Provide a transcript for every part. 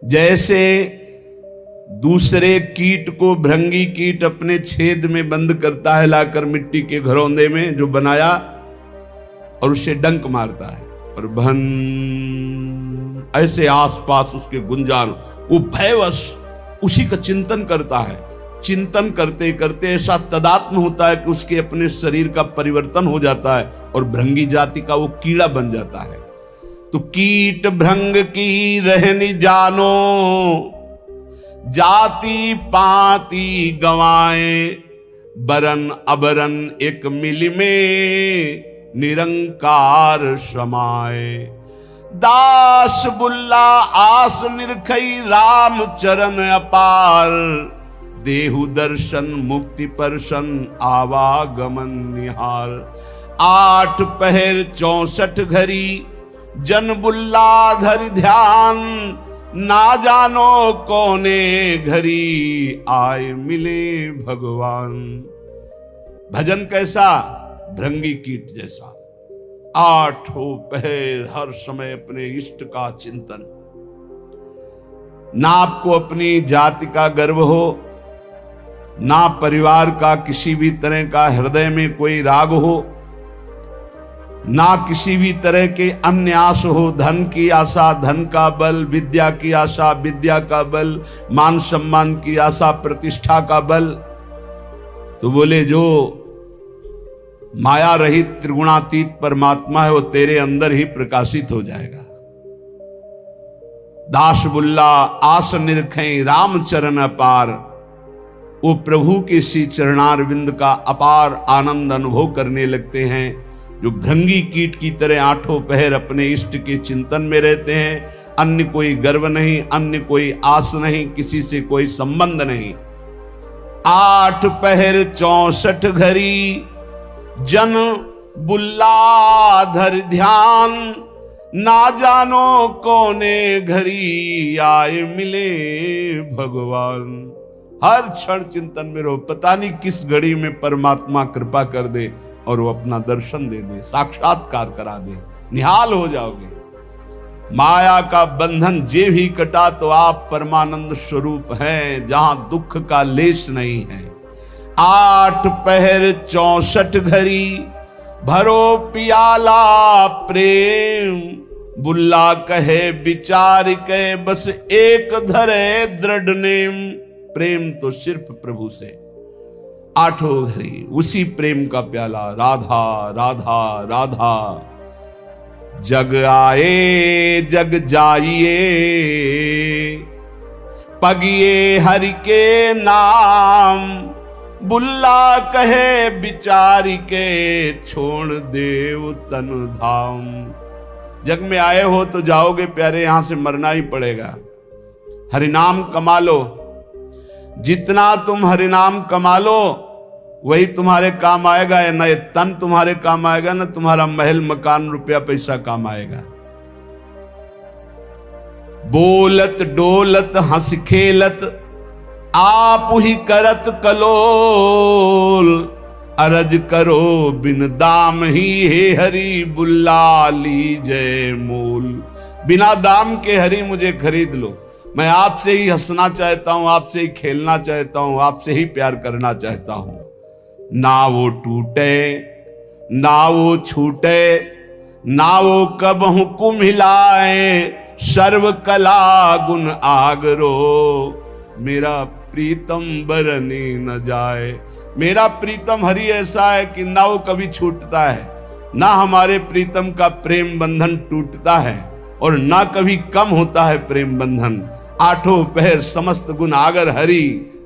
जैसे दूसरे कीट को भृंगी कीट अपने छेद में बंद करता है लाकर मिट्टी के घरौंदे में जो बनाया, और उसे डंक मारता है और भन, ऐसे आसपास उसके गुंजान, वो भयवश उसी का चिंतन करता है। चिंतन करते करते ऐसा तदात्म होता है कि उसके अपने शरीर का परिवर्तन हो जाता है और भृंगी जाति का वो कीड़ा बन जाता है। तो कीट भृंग की रहनी जानो, जाति पाति गवाए, बरन अबरन एक मिल में निरंकार समाए। दास बुल्ला आस निरखई राम चरण अपार, देहु दर्शन मुक्ति परशन आवागमन निहार। 8 पहर 64 घड़ी जन बुल्ला धरि ध्यान, ना जानो कोने घड़ी आए मिले भगवान। भजन कैसा? भृंगी कीट जैसा। 8 पहर हर समय अपने इष्ट का चिंतन। ना आपको अपनी जाति का गर्व हो, ना परिवार का किसी भी तरह का हृदय में कोई राग हो, ना किसी भी तरह के अन्य आस हो। धन की आशा धन का बल, विद्या की आशा विद्या का बल, मान सम्मान की आशा प्रतिष्ठा का बल। तो बोले जो माया रहित त्रिगुणातीत परमात्मा है वो तेरे अंदर ही प्रकाशित हो जाएगा। दास बुल्ला आस निरखें राम चरण अपार, वो प्रभु के श्री चरणारविंद का अपार आनंद अनुभव करने लगते हैं। जो भृंगी कीट की तरह 8 पहर अपने इष्ट के चिंतन में रहते हैं। अन्य कोई गर्व नहीं, अन्य कोई आस नहीं, किसी से कोई संबंध नहीं। 8 पहर 64 घड़ी जन बुल्ला धर ध्यान, ना जानो कोने घड़ी आए मिले भगवान। हर क्षण चिंतन में रहो, पता नहीं किस घड़ी में परमात्मा कृपा कर दे और वो अपना दर्शन दे दे, साक्षात्कार करा दे, निहाल हो जाओगे। माया का बंधन जे भी कटा तो आप परमानंद स्वरूप हैं, जहां दुख का लेश नहीं है। 8 पहर 64 घड़ी भरो पियाला प्रेम, बुल्ला कहे विचार के बस एक धरे दृढ़ नेम। प्रेम तो सिर्फ प्रभु से। 8 घड़ी उसी प्रेम का प्याला, राधा राधा राधा। जग आए जग जाइए, पगिए हरि के नाम, बुल्ला कहे बिचारी के छोड़ देव तन धाम। जग में आए हो तो जाओगे प्यारे, यहां से मरना ही पड़ेगा। हरिनाम कमा लो, जितना तुम हरिनाम कमा लो वही तुम्हारे काम आएगा। न ये तन तुम्हारे काम आएगा, न तुम्हारा महल मकान रुपया पैसा काम आएगा। बोलत डोलत हंस खेलत आप ही करत कलोल, अरज करो बिन दाम ही हे हरि बुल्ला लीजय मोल। बिना दाम के हरि मुझे खरीद लो, मैं आपसे ही हंसना चाहता हूं, आपसे ही खेलना चाहता हूं, आपसे ही प्यार करना चाहता हूं। ना वो टूटे ना वो छूटे, ना वो कब हुकुम हिलाए, सर्व कला गुण आगरो, मेरा प्रीतम बरनी न जाए। मेरा प्रीतम हरि ऐसा है कि ना वो कभी छूटता है, ना हमारे प्रीतम का प्रेम बंधन टूटता है, और ना कभी कम होता है प्रेम बंधन। 8 पहर समस्त गुण आगर हरि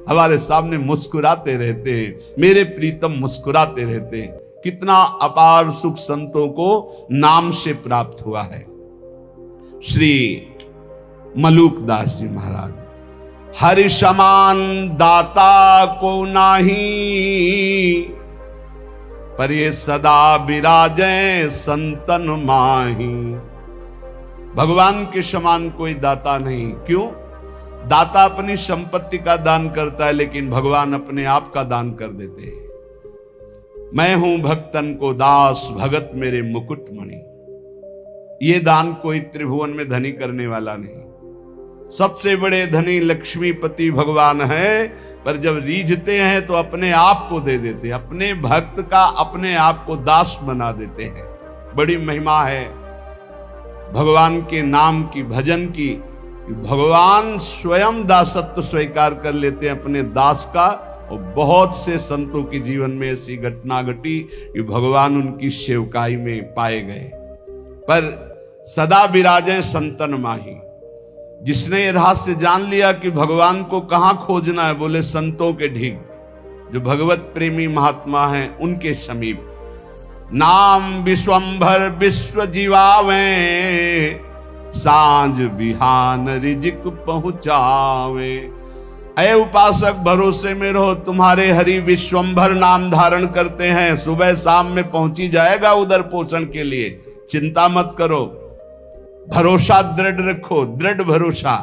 हमारे सामने मुस्कुराते रहते हैं, मेरे प्रीतम मुस्कुराते रहते हैं। कितना अपार सुख संतों को नाम से प्राप्त हुआ है। श्री मलूक दास जी महाराज, हरि समान दाता को नाही, पर ये सदा विराजे संतन माही। भगवान के समान कोई दाता नहीं। क्यों? दाता अपनी संपत्ति का दान करता है, लेकिन भगवान अपने आप का दान कर देते हैं। मैं हूं भक्तन को दास, भगत मेरे मुकुट मणि। ये दान कोई त्रिभुवन में धनी करने वाला नहीं। सबसे बड़े धनी लक्ष्मीपति भगवान है, पर जब रीझते हैं तो अपने आप को दे देते हैं, अपने भक्त का अपने आप को दास बना देते हैं। बड़ी महिमा है भगवान के नाम की, भजन की। भगवान स्वयं दासत्व स्वीकार कर लेते हैं अपने दास का। और बहुत से संतों के जीवन में ऐसी घटना घटी कि भगवान उनकी सेवकाई में पाए गए। पर सदा विराजे संतन माही। जिसने ये रहस्य जान लिया कि भगवान को कहां खोजना है, बोले संतों के ढीग, जो भगवत प्रेमी महात्मा हैं उनके समीप। नाम विश्वंभर विश्व जीवावे, सांझ बिहान रिजिक पहुंचावे। ऐ उपासक भरोसे में रहो, तुम्हारे हरि विश्वंभर नाम धारण करते हैं, सुबह शाम में पहुंची जाएगा उधर पोषण के लिए। चिंता मत करो, भरोसा दृढ़ रखो, दृढ़ भरोसा।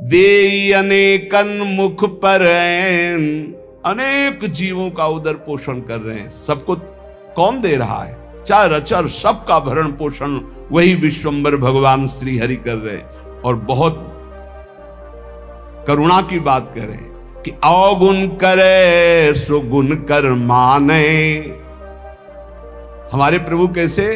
दे अनेकन मुख पर, अनेक जीवों का उधर पोषण कर रहे हैं। सबको कौन दे रहा है? चार अचर सबका भरण पोषण वही विश्वंभर भगवान श्री हरि कर रहे हैं। और बहुत करुणा की बात करें कि अवगुण करे सो गुण कर माने। हमारे प्रभु कैसे,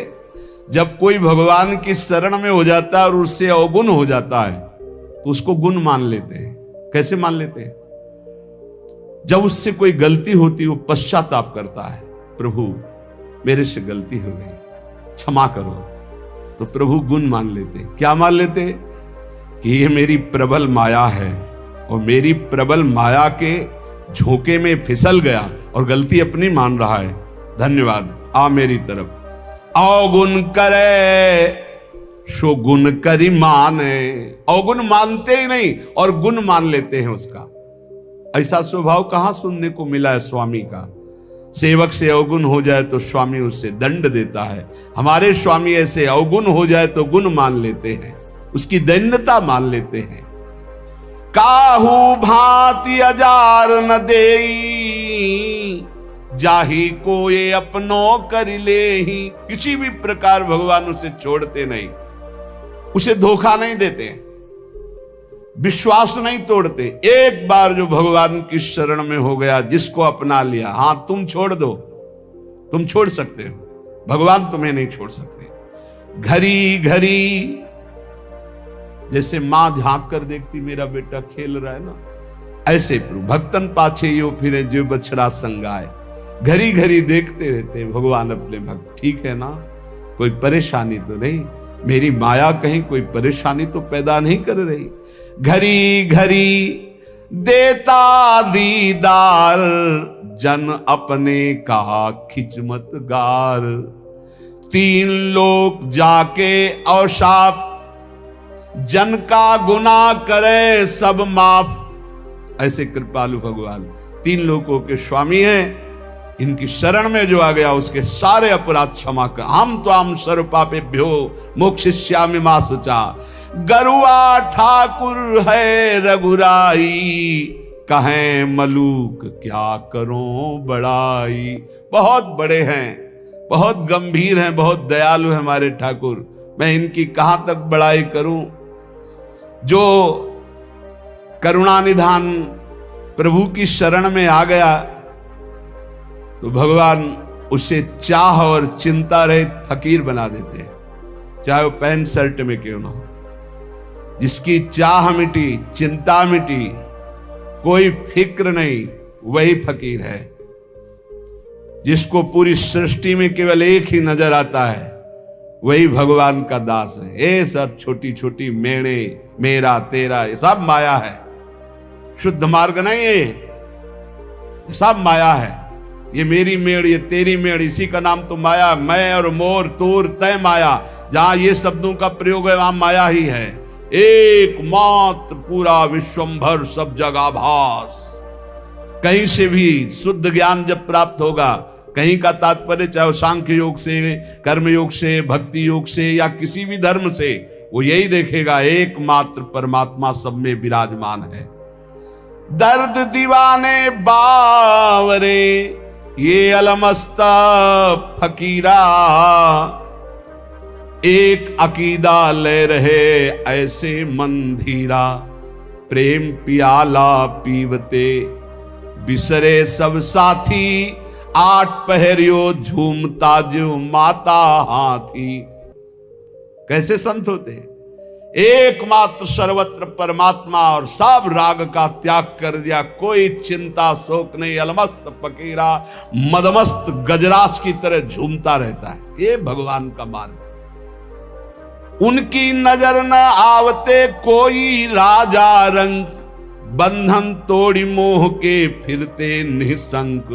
जब कोई भगवान की शरण में हो जाता है और उससे अवगुण हो जाता है तो उसको गुण मान लेते हैं। कैसे मान लेते हैं? जब उससे कोई गलती होती है वो पश्चाताप करता है, प्रभु मेरे से गलती हो गई, क्षमा करो। तो प्रभु गुण मान लेते। क्या मान लेते? कि ये मेरी प्रबल माया है और मेरी प्रबल माया के झोंके में फिसल गया और गलती अपनी मान रहा है। धन्यवाद, आ मेरी तरफ। अवगुण करे सो गुण करी माने। अवगुण मानते ही नहीं और गुण मान लेते हैं उसका। ऐसा स्वभाव कहां सुनने को मिला है स्वामी का। सेवक से अवगुण हो जाए तो स्वामी उससे दंड देता है। हमारे स्वामी ऐसे अवगुण हो जाए तो गुण मान लेते हैं, उसकी दैन्यता मान लेते हैं। काहू भांति अजार न देई, जाही को ये अपनो कर ले ही। किसी भी प्रकार भगवान उसे छोड़ते नहीं, उसे धोखा नहीं देते, विश्वास नहीं तोड़ते। एक बार जो भगवान की शरण में हो गया, जिसको अपना लिया, हां तुम छोड़ दो, तुम छोड़ सकते हो, भगवान तुम्हें नहीं छोड़ सकते। घड़ी घड़ी जैसे मां झांक कर देखती मेरा बेटा खेल रहा है ना, ऐसे प्रभु भक्तन पाछे यो फिरे जो बछड़ा संगाए। घड़ी घड़ी देखते रहते भगवान अपने भक्त। ठीक है ना, कोई परेशानी तो नहीं, मेरी माया कहीं कोई परेशानी तो पैदा नहीं कर रही। घड़ी घड़ी देता दीदार, जन अपने का खिचमत गार। तीन लोग जाके अवशाप, जन का गुनाह करे सब माफ। ऐसे कृपालु भगवान तीन लोगों के स्वामी हैं। इनकी शरण में जो आ गया उसके सारे अपराध क्षमा कर। हम तो हम सर्व पापेभ्यो मोक्षयिष्यामि मा शुचा। गरुआ ठाकुर है रघुराई, कहें मलूक क्या करो बड़ाई। बहुत बड़े हैं, बहुत गंभीर हैं, बहुत दयालु हैं हमारे ठाकुर। मैं इनकी कहां तक बड़ाई करूं। जो करुणा निधान प्रभु की शरण में आ गया तो भगवान उसे चाह और चिंता रहित फकीर बना देते हैं, चाहे वो पैंट शर्ट में क्यों ना हो। जिसकी चाह मिटी, चिंता मिटी, कोई फिक्र नहीं, वही फकीर है। जिसको पूरी सृष्टि में केवल एक ही नजर आता है, वही भगवान का दास है। ये सब छोटी छोटी मेणे, मेरा तेरा, ये सब माया है, शुद्ध मार्ग नहीं है, ये सब माया है। ये मेरी मेड़, ये तेरी मेड़, इसी का नाम तो माया। मैं और मोर, तोर, तय माया। जहां ये शब्दों का प्रयोग है वहां माया ही है। एकमात्र पूरा विश्वंभर सब जगह भास। कहीं से भी शुद्ध ज्ञान जब प्राप्त होगा, कहीं का तात्पर्य चाहे सांख्य योग से, कर्म योग से, भक्ति योग से या किसी भी धर्म से, वो यही देखेगा एकमात्र परमात्मा सब में विराजमान है। दर्द दीवाने बावरे ये अलमस्ता फकीरा, एक अकीदा ले रहे ऐसे मन धीरा, प्रेम पियाला पीवते बिसरे सब साथी, आठ पहरियो झूमता जो माता हाथी। कैसे संत होते हैं? एकमात्र सर्वत्र परमात्मा और सब राग का त्याग कर दिया, कोई चिंता शोक नहीं, अलमस्त फकीरा मदमस्त गजराज की तरह झूमता रहता है। ये भगवान का मार्ग। उनकी नजर न आवते कोई राजा रंग, बंधन तोड़ी मोह के फिरते निसंक,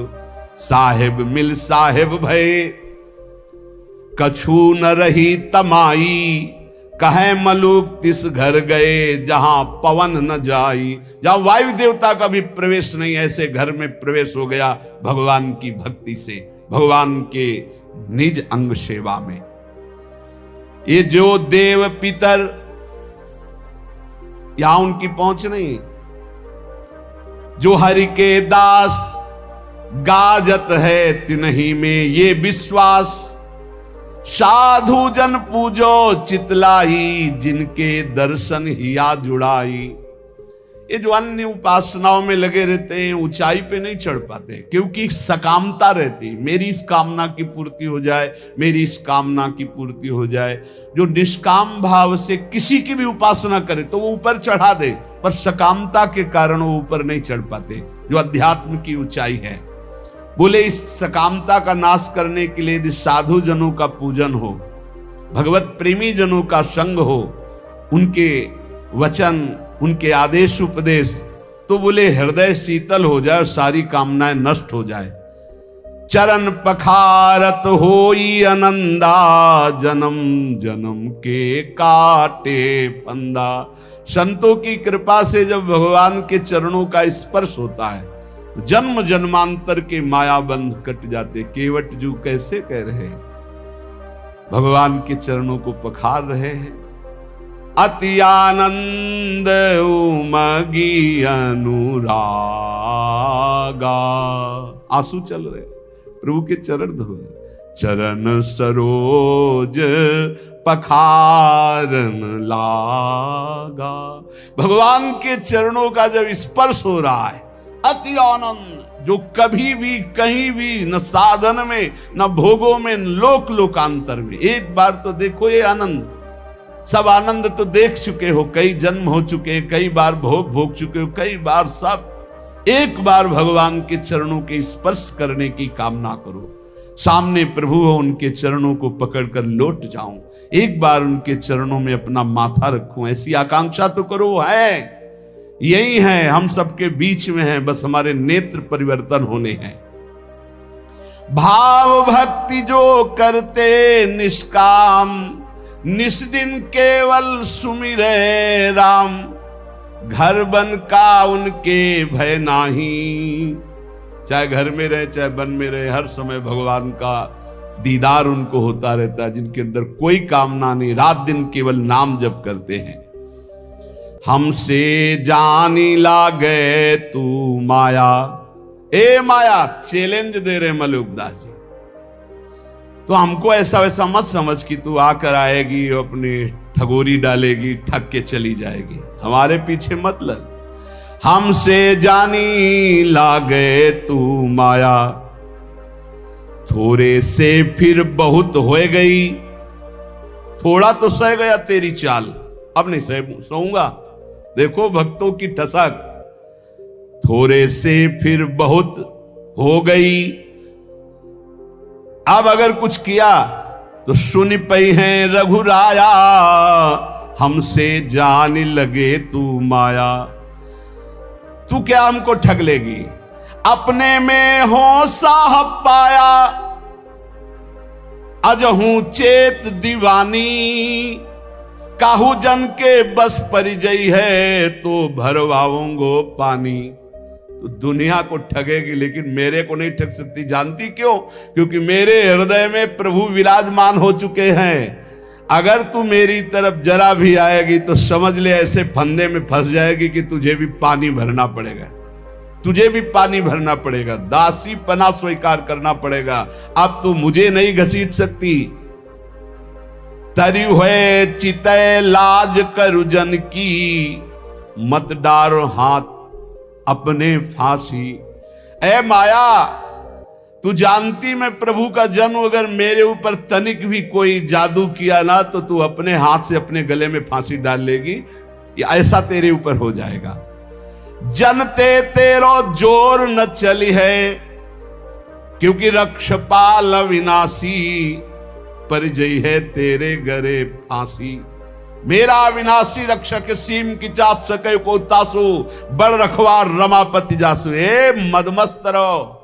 साहेब मिल साहेब भय कछु न रही तमाई, कहे मलूक तिस घर गए जहां पवन न जाई। जहां वायु देवता का भी प्रवेश नहीं, ऐसे घर में प्रवेश हो गया भगवान की भक्ति से, भगवान के निज अंग सेवा में। ये जो देव पितर, यहां उनकी पहुंच नहीं, जो हरि के दास गाजत है तिन्ही में ये विश्वास, साधु जन पूजो चितलाई, जिनके दर्शन हिया जुड़ाई। ये जो अन्य उपासनाओं में लगे रहते हैं ऊंचाई पे नहीं चढ़ पाते, क्योंकि सकामता रहती, मेरी इस कामना की पूर्ति हो जाए, मेरी इस कामना की पूर्ति हो जाए। जो निष्काम भाव से किसी की भी उपासना करे तो वो ऊपर चढ़ा दे, पर सकामता के कारण वो ऊपर नहीं चढ़ पाते, जो अध्यात्म की ऊंचाई है। बोले इस सकामता का नाश करने के लिए यदि साधु जनों का पूजन हो, भगवत प्रेमी जनों का संग हो, उनके वचन, उनके आदेश उपदेश, तो बोले हृदय शीतल हो जाए, सारी कामनाएं नष्ट हो जाए। चरण पखारत होई आनंदा, जन्म जन्म के काटे फंदा। संतों की कृपा से जब भगवान के चरणों का स्पर्श होता है, जन्म जन्मांतर के माया बंध कट जाते। केवट जू कैसे कह रहे, भगवान के चरणों को पखार रहे हैं। अति आनंद उमगी अनुरागा, आंसू चल रहे, प्रभु के चरण धो, चरण सरोज पखारन लागा। भगवान के चरणों का जब स्पर्श हो रहा है, अति आनंद, जो कभी भी कहीं भी न साधन में न भोगों में न लोक लोकांतर में। एक बार तो देखो ये आनंद, सब आनंद तो देख चुके हो, कई जन्म हो चुके, कई बार भोग भोग चुके हो, कई बार सब। एक बार भगवान के चरणों के स्पर्श करने की कामना करो, सामने प्रभु हो, उनके चरणों को पकड़कर लौट जाऊं, एक बार उनके चरणों में अपना माथा रखूं, ऐसी आकांक्षा तो करो। है यही है, हम सबके बीच में है, बस हमारे नेत्र परिवर्तन होने हैं। भाव भक्ति जो करते निष्काम, निस्दिन केवल सुमिरे राम। घर बन का उनके भय नाही, चाहे घर में रहे चाहे वन में रहे, हर समय भगवान का दीदार उनको होता रहता है, जिनके अंदर कोई कामना नहीं, रात दिन केवल नाम जप करते हैं। हमसे जानी लागे तू माया, ए माया, चैलेंज दे रहे मलुकदास जी। तो हमको ऐसा वैसा मत समझ कि तू आकर आएगी और अपनी ठगोरी डालेगी, ठग के चली जाएगी, हमारे पीछे मत लग। हमसे जानी लागे तू माया, थोड़े से फिर बहुत हो गई। थोड़ा तो सह गया तेरी चाल, अब नहीं सहूंगा। देखो भक्तों की ठसक, थोड़े से फिर बहुत हो गई। अब अगर कुछ किया तो सुन पई है रघुराया, हमसे जाने लगे तू माया। तू क्या हमको ठग लेगी, अपने में हो साहब पाया। अजहू चेत दीवानी, काहू जन के बस परिजई है, तो भरवाऊंगो पानी। तो दुनिया को ठगेगी लेकिन मेरे को नहीं ठग सकती। जानती क्यों? क्योंकि मेरे हृदय में प्रभु विराजमान हो चुके हैं। अगर तू मेरी तरफ जरा भी आएगी तो समझ ले ऐसे फंदे में फंस जाएगी कि तुझे भी पानी भरना पड़ेगा, तुझे भी पानी भरना पड़ेगा, दासी पना स्वीकार करना पड़ेगा। अब तू मुझे नहीं घसीट सकती। तरी हुए चितय लाज करु जन की, मत डारो हाथ अपने फांसी। ए माया, तू जानती मैं प्रभु का जन्म, अगर मेरे ऊपर तनिक भी कोई जादू किया ना तो तू अपने हाथ से अपने गले में फांसी डाल लेगी, ऐसा तेरे ऊपर हो जाएगा। जनते तेरो जोर न चली है, क्योंकि रक्षपाल अविनाशी, परिजय है तेरे गरे फांसी। मेरा अविनाशी रक्षक सीम की चाप सके को तासु, बड़ रखवार रमापति जासु। ए मदमस्त रहो,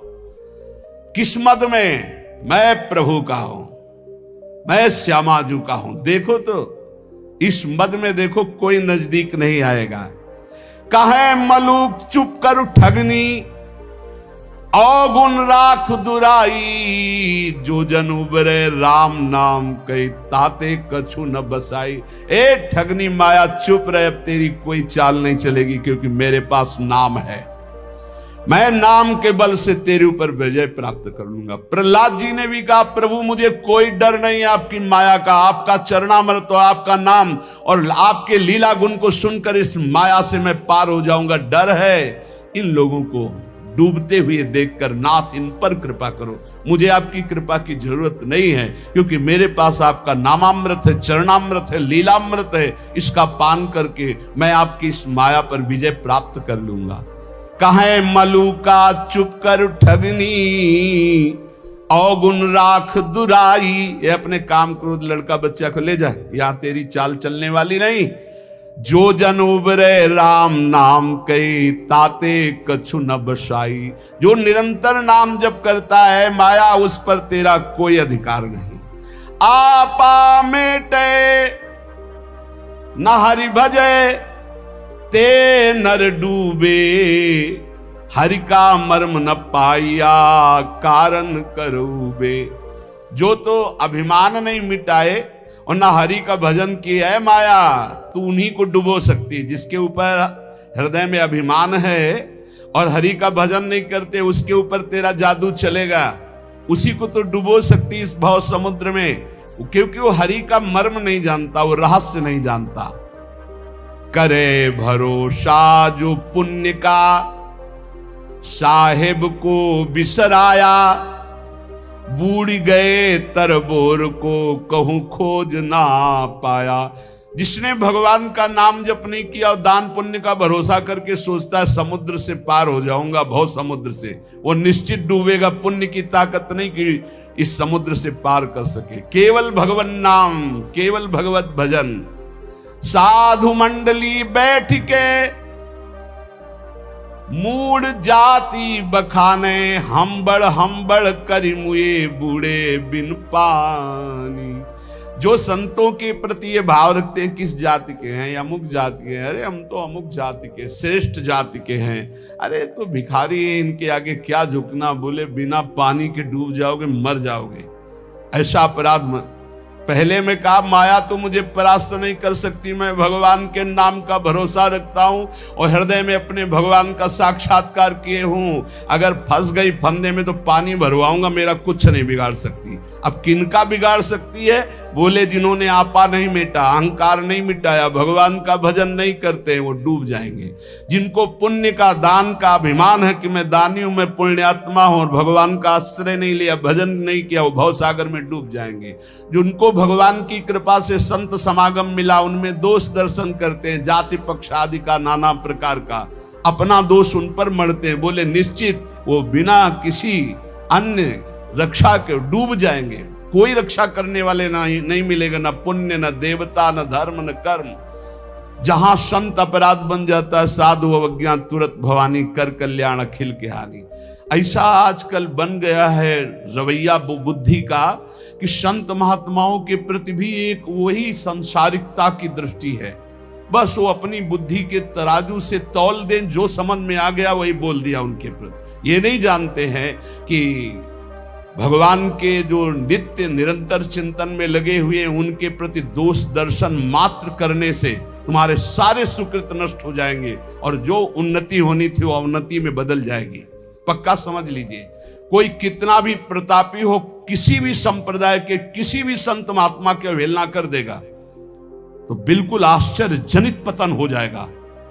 किस मद में? मैं प्रभु का हूं, मैं श्यामाजू का हूं। देखो तो इस मद में देखो कोई नजदीक नहीं आएगा। कहे मलूक चुप कर ठगनी, अवगुण राख दुराई, जो जन उबरे राम नाम कई, ताते कछु न बसाई। ए ठगनी माया चुप रहे, अब तेरी कोई चाल नहीं चलेगी, क्योंकि मेरे पास नाम है। मैं नाम के बल से तेरे ऊपर विजय प्राप्त कर लूंगा। प्रहलाद जी ने भी कहा, प्रभु मुझे कोई डर नहीं आपकी माया का, आपका चरणामृत और आपका नाम और आपके लीला गुण को सुनकर इस माया से मैं पार हो जाऊंगा। डर है इन लोगों को डूबते हुए देखकर, नाथ इन पर कृपा करो। मुझे आपकी कृपा की जरूरत नहीं है, क्योंकि मेरे पास आपका नामामृत है, चरणामृत है, लीलामृत है। इसका पान करके मैं आपकी इस माया पर विजय प्राप्त कर लूंगा। कहे मलूका चुप कर ठगनी, अवगुण राख दुराई। ये अपने काम क्रोध लड़का बच्चा को ले जाए, यहां तेरी चाल चलने वाली नहीं। जो जन उबरे राम नाम कई, ताते कछु न बसाई। जो निरंतर नाम जप करता है माया, उस पर तेरा कोई अधिकार नहीं। आपा मेटे न हरि भजे, ते नर डूबे, हरि का मर्म न पाया, कारण करूबे। जो तो अभिमान नहीं मिटाए और ना हरि का भजन किया है माया, तू उन्हीं को डुबो सकती है। जिसके ऊपर हृदय में अभिमान है और हरि का भजन नहीं करते, उसके ऊपर तेरा जादू चलेगा। उसी को तो डुबो सकती इस भव समुद्र में, क्योंकि वो हरि का मर्म नहीं जानता, वो रहस्य नहीं जानता। करे भरोसा जो पुण्य का, साहेब को बिसराया, बूढ़ गए तरबोर को, कहूं खोज ना पाया। जिसने भगवान का नाम जप नहीं किया और दान पुण्य का भरोसा करके सोचता है समुद्र से पार हो जाऊंगा, भव समुद्र से, वो निश्चित डूबेगा। पुण्य की ताकत नहीं कि इस समुद्र से पार कर सके। केवल भगवान नाम, केवल भगवत भजन। साधु मंडली बैठ के मूड जाति बखाने, हम बड़ करी मुए बूढ़े बिन पानी। जो संतों के प्रति ये भाव रखते हैं किस जाति के हैं, अमुक जाति के हैं, अरे हम तो अमुक जाति के, श्रेष्ठ जाति के हैं, अरे तो भिखारी हैं, इनके आगे क्या झुकना, बोले बिना पानी के डूब जाओगे, मर जाओगे। ऐसा अपराध पहले में कहा, माया तो मुझे परास्त नहीं कर सकती, मैं भगवान के नाम का भरोसा रखता हूं और हृदय में अपने भगवान का साक्षात्कार किए हूं। अगर फंस गई फंदे में तो पानी भरवाऊंगा, मेरा कुछ नहीं बिगाड़ सकती। अब किनका बिगाड़ सकती है? बोले जिन्होंने आपा नहीं मिटा, अहंकार नहीं मिटाया, भगवान का भजन नहीं करते, वो डूब जाएंगे। जिनको पुण्य का, दान का अभिमान है कि मैं दानी हूं, मैं पुण्यात्मा हूं, और भगवान का आश्रय नहीं लिया, भजन नहीं किया, वो भवसागर में डूब जाएंगे। जिनको भगवान की कृपा से संत समागम मिला, उनमें दोष दर्शन करते हैं, जाति पक्ष आदि का, नाना प्रकार का, अपना दोष उन पर मढ़ते हैं। बोले निश्चित वो बिना किसी अन्य रक्षा के डूब जाएंगे। कोई रक्षा करने वाले नहीं मिलेगा, न पुण्य, न देवता, न धर्म, न कर्म। जहां संत अपराध बन जाता है, साधु अवज्ञा तुरंत भवानी, कर कल्याण अखिल के हानि। ऐसा आजकल बन गया है रवैया बुद्धि का कि संत महात्माओं के प्रति भी एक वही सांसारिकता की दृष्टि है। बस वो अपनी बुद्धि के तराजू से तौल दें, जो समझ में आ गया वही बोल दिया उनके प्रति। ये नहीं जानते हैं कि भगवान के जो नित्य निरंतर चिंतन में लगे हुए हैं, उनके प्रति दोष दर्शन मात्र करने से तुम्हारे सारे सुकृत नष्ट हो जाएंगे और जो उन्नति होनी थी वो अवनति में बदल जाएगी। पक्का समझ लीजिए। कोई कितना भी प्रतापी हो, किसी भी संप्रदाय के किसी भी संत महात्मा की अवहेलना कर देगा तो बिल्कुल आश्चर्यजनित पतन हो जाएगा।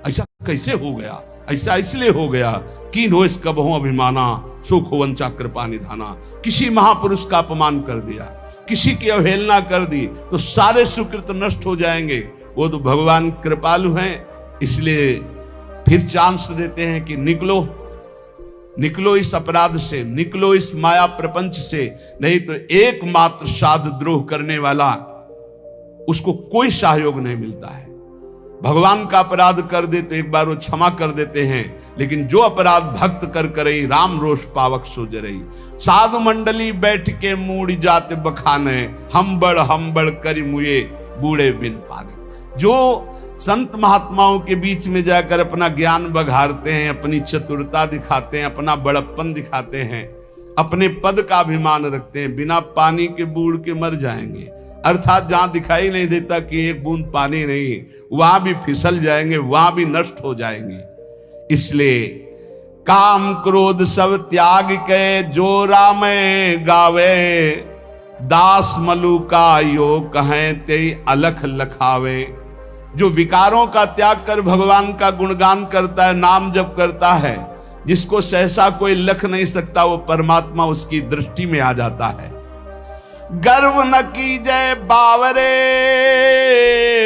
ऐसा कैसे हो गया? ऐसा इसलिए हो गया कि हो इस कबहू अभिमाना सुख वंचा कृपा निधाना। किसी महापुरुष का अपमान कर दिया, किसी की अवहेलना कर दी तो सारे सुकृत नष्ट हो जाएंगे। वो तो भगवान कृपालु हैं, इसलिए फिर चांस देते हैं कि निकलो निकलो इस अपराध से, निकलो इस माया प्रपंच से, नहीं तो एकमात्र साध द्रोह करने वाला उसको कोई सहयोग नहीं मिलता है। भगवान का अपराध कर देते एक बार वो क्षमा कर देते हैं, लेकिन जो अपराध भक्त कर करई राम रोष पावक सो जरई। साधु मंडली बैठ के मूड़ जाते बखाने, हम बड़ करी मुए बूढ़े बिन पाने। जो संत महात्माओं के बीच में जाकर अपना ज्ञान बघारते हैं, अपनी चतुरता दिखाते हैं, अपना बड़प्पन दिखाते हैं, अपने पद का अभिमान रखते हैं, बिना पानी के बूढ़ के मर जाएंगे। अर्थात जहां दिखाई नहीं देता कि एक बूंद पानी नहीं, वहां भी फिसल जाएंगे, वहां भी नष्ट हो जाएंगे। इसलिए काम क्रोध सब त्याग के जो राम गावे, दास मलु का यो कहें ते अलख लखावे। जो विकारों का त्याग कर भगवान का गुणगान करता है, नाम जप करता है, जिसको सहसा कोई लख नहीं सकता, वो परमात्मा उसकी दृष्टि में आ जाता है। गर्व न कीजय बावरे,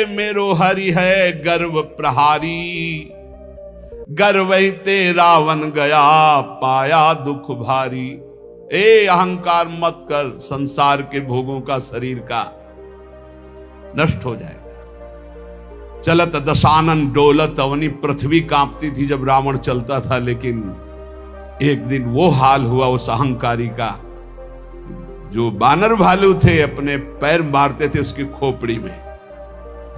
मेरो हरि है गर्व प्रहारी। गर्वैते रावण गया पाया दुख भारी। ए अहंकार मत कर, संसार के भोगों का, शरीर का नष्ट हो जाएगा। चलत दशानन डोलत अवनी, पृथ्वी कांपती थी जब रावण चलता था, लेकिन एक दिन वो हाल हुआ उस अहंकारी का। जो बानर भालू थे अपने पैर मारते थे उसकी खोपड़ी में,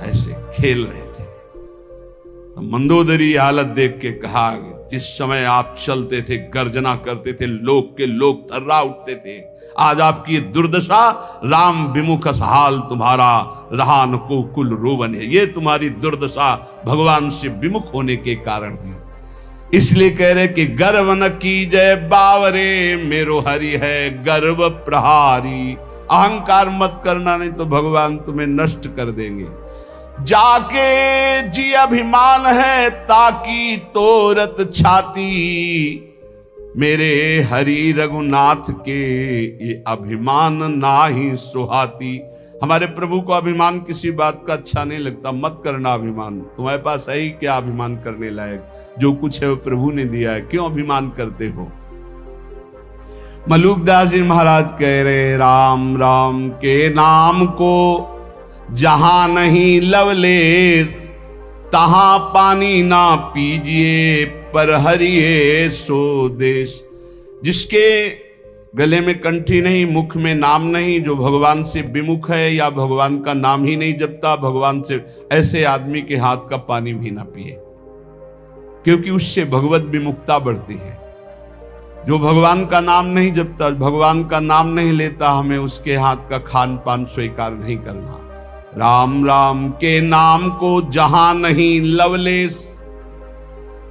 ऐसे खेल रहे थे। मंदोदरी हालत देख के कहा, जिस समय आप चलते थे, गर्जना करते थे, लोग के लोग थर्रा उठते थे, आज आपकी दुर्दशा, राम विमुख हाल तुम्हारा, रहा न को कुल रोवन है। ये तुम्हारी दुर्दशा भगवान से विमुख होने के कारण है। इसलिए कह रहे कि गर्व न कीजय बावरे, मेरो हरि है गर्व प्रहारी। अहंकार मत करना, नहीं तो भगवान तुम्हें नष्ट कर देंगे। जाके जी अभिमान है ताकि तोरत छाती, मेरे हरि रघुनाथ के ये अभिमान नाही सुहाती। हमारे प्रभु को अभिमान किसी बात का अच्छा नहीं लगता। मत करना अभिमान, तुम्हारे पास है ही क्या अभिमान करने लायक? जो कुछ है वो प्रभु ने दिया है, क्यों अभिमान करते हो? मलुकदास जी महाराज कह रहे, राम राम के नाम को जहां नहीं लवलेश, तहां पानी ना पीजिए, पर हरिये सो देश। जिसके गले में कंठी नहीं, मुख में नाम नहीं, जो भगवान से विमुख है या भगवान का नाम ही नहीं जपता भगवान से, ऐसे आदमी के हाथ का पानी भी ना पिए, क्योंकि उससे भगवत विमुखता बढ़ती है। जो भगवान का नाम नहीं जपता, भगवान का नाम नहीं लेता, हमें उसके हाथ का खान पान स्वीकार नहीं करना। राम राम के नाम को जहां नहीं लवलेश,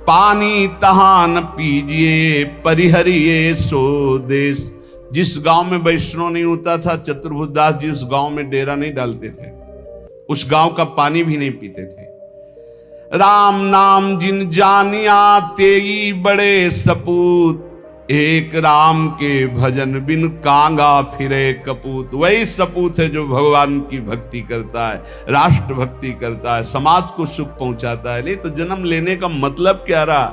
पानी तहां न पीजिए, परिहरिये सो देश। जिस गांव में वैष्णव नहीं होता था, चतुर्भुज दास जी उस गांव में डेरा नहीं डालते थे, उस गांव का पानी भी नहीं पीते थे। राम नाम जिन जानिया तेई बड़े सपूत, एक राम के भजन बिन कांगा फिरे कपूत। वही सपूत है जो भगवान की भक्ति करता है, राष्ट्र भक्ति करता है, समाज को सुख पहुंचाता है। नहीं तो जन्म लेने का मतलब क्या रहा?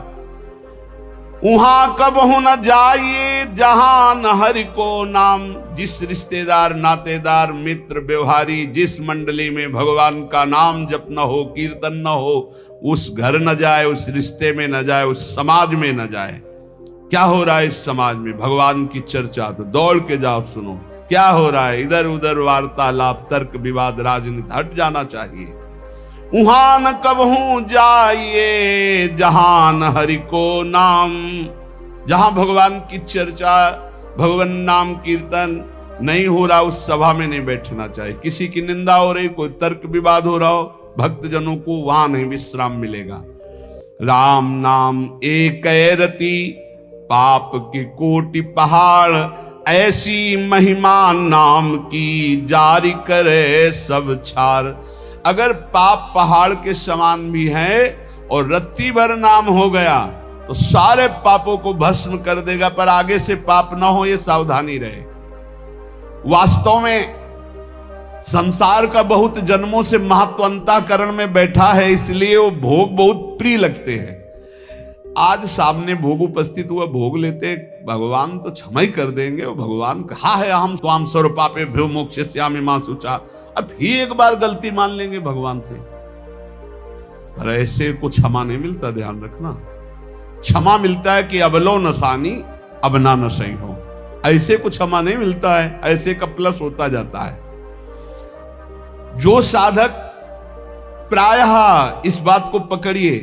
वहां कबहू न जाइए जहां न हरि को नाम। जिस रिश्तेदार, नातेदार, मित्र, व्यवहारी, जिस मंडली में भगवान का नाम जप न हो, कीर्तन न हो, उस घर न जाए, उस रिश्ते में न जाए, उस समाज में न जाए। क्या हो रहा है इस समाज में? भगवान की चर्चा तो दौड़ के जाओ सुनो। क्या हो रहा है? इधर उधर वार्तालाप, तर्क विवाद, राजनीति, हट जाना चाहिए। वहां न कबहू जाइए जहां न हरि को नाम। जहां भगवान की चर्चा, भगवान नाम कीर्तन नहीं हो रहा, उस सभा में नहीं बैठना चाहिए। किसी की निंदा हो रही, कोई तर्क विवाद हो रहा हो, भक्तजनों को वहां नहीं विश्राम मिलेगा। राम नाम एक रति, पाप के कोटि पहाड़ ऐसी महिमा नाम की जारी करे सब छार। अगर पाप पहाड़ के समान भी है और रत्ती भर नाम हो गया तो सारे पापों को भस्म कर देगा, पर आगे से पाप ना हो ये सावधानी रहे। वास्तव में संसार का बहुत जन्मों से महत्वांतकरण में बैठा है, इसलिए वो भोग बहुत प्रिय लगते हैं। आज सामने भोग उपस्थित हुआ, भोग लेते भगवान तो क्षमा ही कर देंगे। वो भगवान कहा है हम स्वाम स्वरूपापे भ्यो मोक्षयिष्यामि मा शुचा। अब ही एक बार गलती मान लेंगे भगवान से, पर ऐसे को क्षमा नहीं मिलता, ध्यान रखना। क्षमा मिलता है कि अबलो नसानी अब ना नसई हो, ऐसे को क्षमा नहीं मिलता है, ऐसे का प्लस होता जाता है। जो साधक प्रायः इस बात को पकड़िए,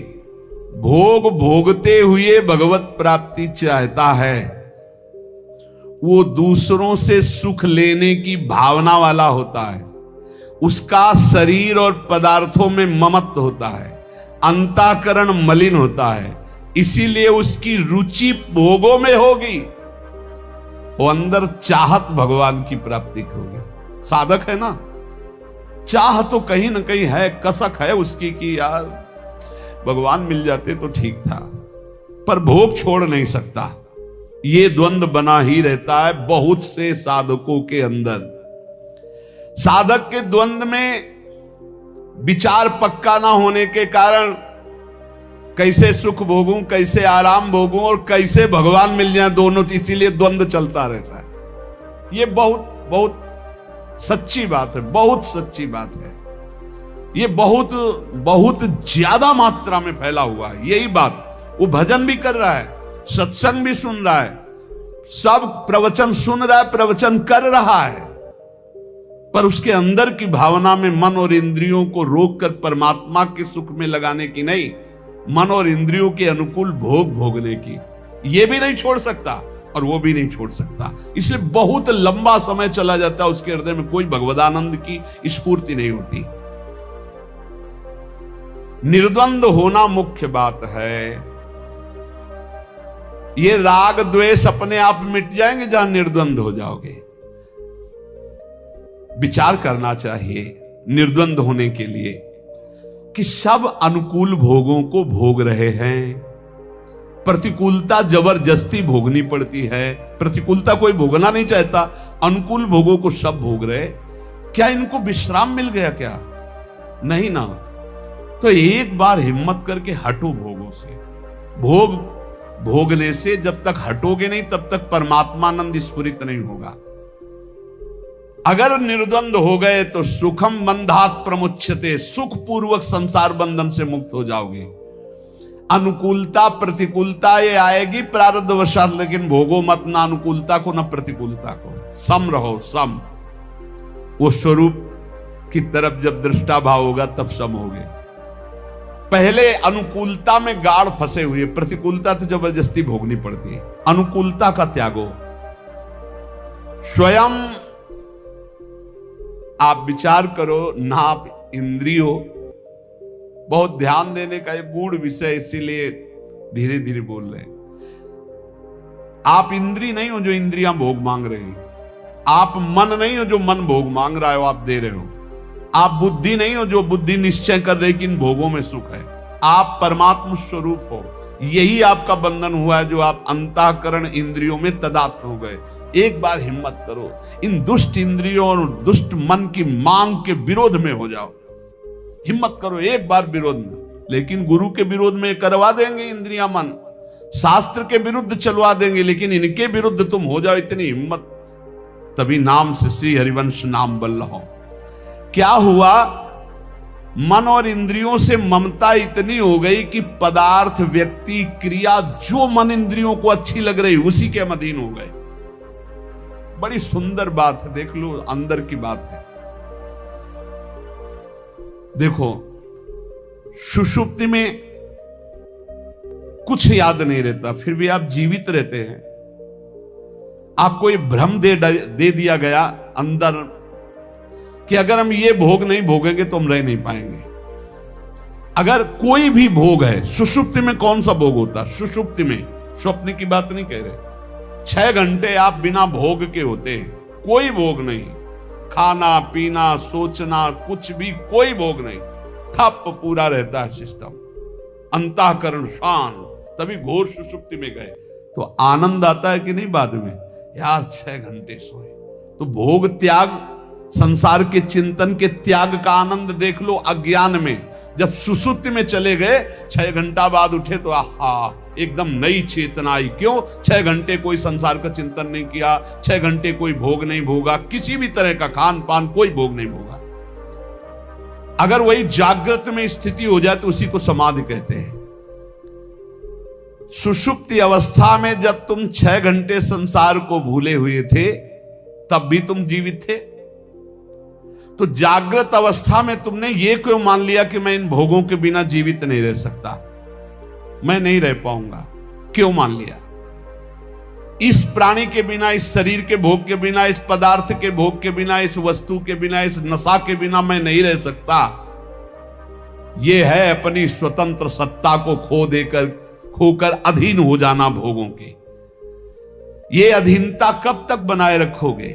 भोग भोगते हुए भगवत प्राप्ति चाहता है, वो दूसरों से सुख लेने की भावना वाला होता है। उसका शरीर और पदार्थों में ममत्व होता है, अंतःकरण मलिन होता है, इसीलिए उसकी रुचि भोगों में होगी, वो अंदर चाहत भगवान की प्राप्ति की होगी। साधक है ना, चाह तो कहीं ना कहीं है, कसक है उसकी कि यार भगवान मिल जाते तो ठीक था, पर भोग छोड़ नहीं सकता। ये द्वंद्व बना ही रहता है बहुत से साधकों के अंदर। साधक के द्वंद्व में विचार पक्का ना होने के कारण कैसे सुख भोगूं, कैसे आराम भोगूं और कैसे भगवान मिल जाए, दोनों, इसीलिए द्वंद्व चलता रहता है। ये बहुत बहुत सच्ची बात है, बहुत सच्ची बात है। ये बहुत बहुत ज्यादा मात्रा में फैला हुआ है यही बात। वो भजन भी कर रहा है, सत्संग भी सुन रहा है, सब प्रवचन सुन रहा है, प्रवचन कर रहा है, पर उसके अंदर की भावना में मन और इंद्रियों को रोककर परमात्मा के सुख में लगाने की नहीं, मन और इंद्रियों के अनुकूल भोग भोगने की, ये भी नहीं छोड़ सकता और वो भी नहीं छोड़ सकता। इसलिए बहुत लंबा समय चला जाता है, उसके हृदय में कोई भगवदानंद की स्फूर्ति नहीं होती। निर्द्वंद होना मुख्य बात है। ये राग द्वेष अपने आप मिट जाएंगे जहां निर्द्वंद हो जाओगे। विचार करना चाहिए निर्द्वंद होने के लिए कि सब अनुकूल भोगों को भोग रहे हैं, प्रतिकूलता जबरदस्ती भोगनी पड़ती है। प्रतिकूलता कोई भोगना नहीं चाहता, अनुकूल भोगों को सब भोग रहे। क्या इनको विश्राम मिल गया क्या? नहीं ना। तो एक बार हिम्मत करके हटो भोगों से। भोग भोगने से जब तक हटोगे नहीं तब तक परमात्मानंद स्फुरित नहीं होगा। अगर निर्द्वंद हो गए तो सुखम बंधात प्रमुच्यते, सुख पूर्वक संसार बंधन से मुक्त हो जाओगे। अनुकूलता प्रतिकूलता ये आएगी प्रारब्धवशात, लेकिन भोगो मत ना अनुकूलता को ना प्रतिकूलता को। सम रहो, सम। वो स्वरूप की तरफ जब दृष्टा भाव होगा तब सम होगे। पहले अनुकूलता में गाढ़ फंसे हुए, प्रतिकूलता तो जबरदस्ती भोगनी पड़ती है। अनुकूलता का त्यागो। स्वयं आप विचार करो, नाप इंद्रियों, बहुत ध्यान देने का एक गूढ़ विषय, इसीलिए धीरे धीरे बोल रहे हैं। आप इंद्री नहीं हो जो इंद्रियां भोग मांग रही, आप मन नहीं हो जो मन भोग मांग रहा है, आप दे रहे हो। आप बुद्धि नहीं हो जो बुद्धि निश्चय कर रही कि इन भोगों में सुख है। आप परमात्मा स्वरूप हो। यही आपका बंधन हुआ है जो आप अंतःकरण इंद्रियों में तदात्म हो गए। एक बार हिम्मत करो, इन दुष्ट इंद्रियों और दुष्ट मन की मांग के विरोध में हो जाओ। हिम्मत करो एक बार विरोध में। लेकिन गुरु के विरोध में करवा देंगे इंद्रियां, मन शास्त्र के विरुद्ध चलवा देंगे, लेकिन इनके विरुद्ध तुम हो जाओ। इतनी हिम्मत, तभी नाम से श्री हरिवंश नाम बल रहो। क्या हुआ? मन और इंद्रियों से ममता इतनी हो गई कि पदार्थ, व्यक्ति, क्रिया जो मन इंद्रियों को अच्छी लग रही उसी के अधीन हो गए। बड़ी सुंदर बात है, देख लो, अंदर की बात है। देखो, सुषुप्ति में कुछ याद नहीं रहता, फिर भी आप जीवित रहते हैं। आपको ये भ्रम दे दिया गया अंदर कि अगर हम ये भोग नहीं भोगेंगे तो हम रह नहीं पाएंगे। अगर कोई भी भोग है, सुषुप्ति में कौन सा भोग होता है? सुषुप्ति में स्वप्न की बात नहीं कह रहे। 6 घंटे आप बिना भोग के होते हैं, कोई भोग नहीं, खाना पीना सोचना कुछ भी, कोई भोग नहीं, ठप पूरा रहता है सिस्टम, अंतःकरण शांत, तभी घोर सुषुप्ति में गए तो आनंद आता है कि नहीं बाद में, यार 6 घंटे सोए। तो भोग त्याग, संसार के चिंतन के त्याग का आनंद देख लो अज्ञान में। जब सुसुप्ति में चले गए, 6 घंटा बाद उठे तो आहा एकदम नई चेतना आई। क्यों? 6 घंटे कोई संसार का चिंतन नहीं किया, 6 घंटे कोई भोग नहीं भोगा, किसी भी तरह का खान पान कोई भोग नहीं भोगा। अगर वही जागृत में स्थिति हो जाए तो उसी को समाधि कहते हैं। सुषुप्ति अवस्था में जब तुम 6 घंटे संसार को भूले हुए थे तब भी तुम जीवित थे, तो जागृत अवस्था में तुमने ये क्यों मान लिया कि मैं इन भोगों के बिना जीवित नहीं रह सकता, मैं नहीं रह पाऊंगा? क्यों मान लिया? इस प्राणी के बिना, इस शरीर के भोग के बिना, इस पदार्थ के भोग के बिना, इस वस्तु के बिना, इस नशा के बिना मैं नहीं रह सकता। यह है अपनी स्वतंत्र सत्ता को खोकर अधीन हो जाना भोगों के। ये अधीनता कब तक बनाए रखोगे?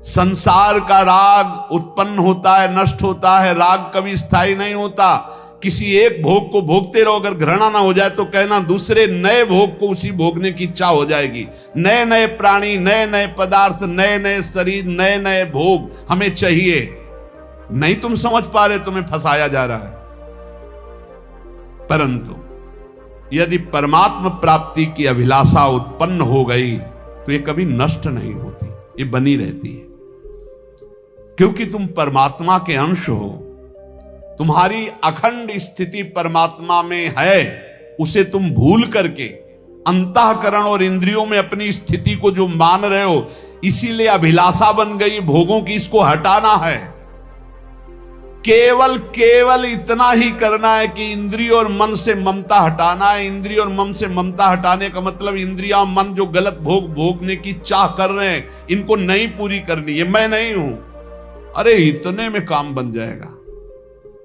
संसार का राग उत्पन्न होता है, नष्ट होता है, राग कभी स्थायी नहीं होता। किसी एक भोग को भोगते रहो, अगर घृणा ना हो जाए तो कहना दूसरे नए भोग को उसी भोगने की इच्छा हो जाएगी। नए नए प्राणी, नए नए पदार्थ, नए नए शरीर, नए नए भोग हमें चाहिए। नहीं तुम समझ पा रहे, तुम्हें फंसाया जा रहा है। परंतु यदि परमात्मा प्राप्ति की अभिलाषा उत्पन्न हो गई तो ये कभी नष्ट नहीं होती, ये बनी रहती है, क्योंकि तुम परमात्मा के अंश हो। तुम्हारी अखंड स्थिति परमात्मा में है, उसे तुम भूल करके अंतःकरण और इंद्रियों में अपनी स्थिति को जो मान रहे हो, इसीलिए अभिलाषा बन गई भोगों की, इसको हटाना है। केवल इतना ही करना है कि इंद्रिय और मन से ममता हटाना है। इंद्रिय और मन से ममता हटाने का मतलब इंद्रिया मन जो गलत भोग भोगने की चाह कर रहे हैं, इनको नहीं पूरी करनी है। मैं नहीं हूं, अरे इतने में काम बन जाएगा।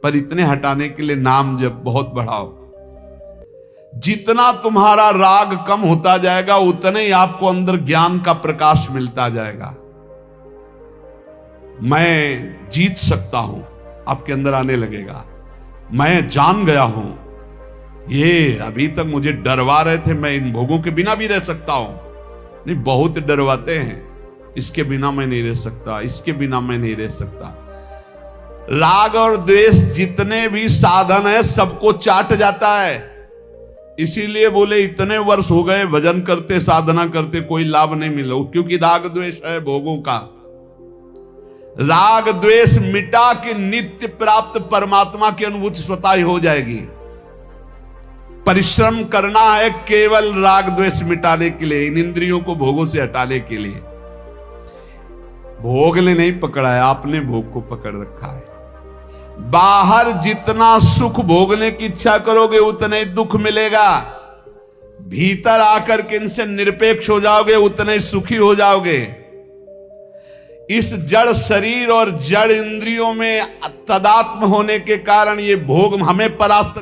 पर इतने हटाने के लिए नाम जप बहुत बढ़ाओ। जितना तुम्हारा राग कम होता जाएगा उतने ही आपको अंदर ज्ञान का प्रकाश मिलता जाएगा। मैं जीत सकता हूं आपके अंदर आने लगेगा। मैं जान गया हूं, ये अभी तक मुझे डरवा रहे थे, मैं इन भोगों के बिना भी रह सकता हूं। नहीं, बहुत डरवाते हैं, इसके बिना मैं नहीं रह सकता, इसके बिना मैं नहीं रह सकता। राग और द्वेष जितने भी साधन है सबको चाट जाता है। इसीलिए बोले इतने वर्ष हो गए भजन करते, साधना करते, कोई लाभ नहीं मिला, क्योंकि राग द्वेष है भोगों का। राग द्वेष मिटा के नित्य प्राप्त परमात्मा की अनुभूति स्वतः ही हो जाएगी। परिश्रम करना है केवल राग द्वेष मिटाने के लिए, इन इंद्रियों को भोगों से हटाने के लिए। भोग ने नहीं पकड़ा है, आपने भोग को पकड़ रखा है। बाहर जितना सुख भोगने की इच्छा करोगे उतना ही दुख मिलेगा। भीतर आकर के इनसे निरपेक्ष हो जाओगे उतने ही सुखी हो जाओगे। इस जड़ शरीर और जड़ इंद्रियों में तदात्म होने के कारण ये भोग हमें परास्त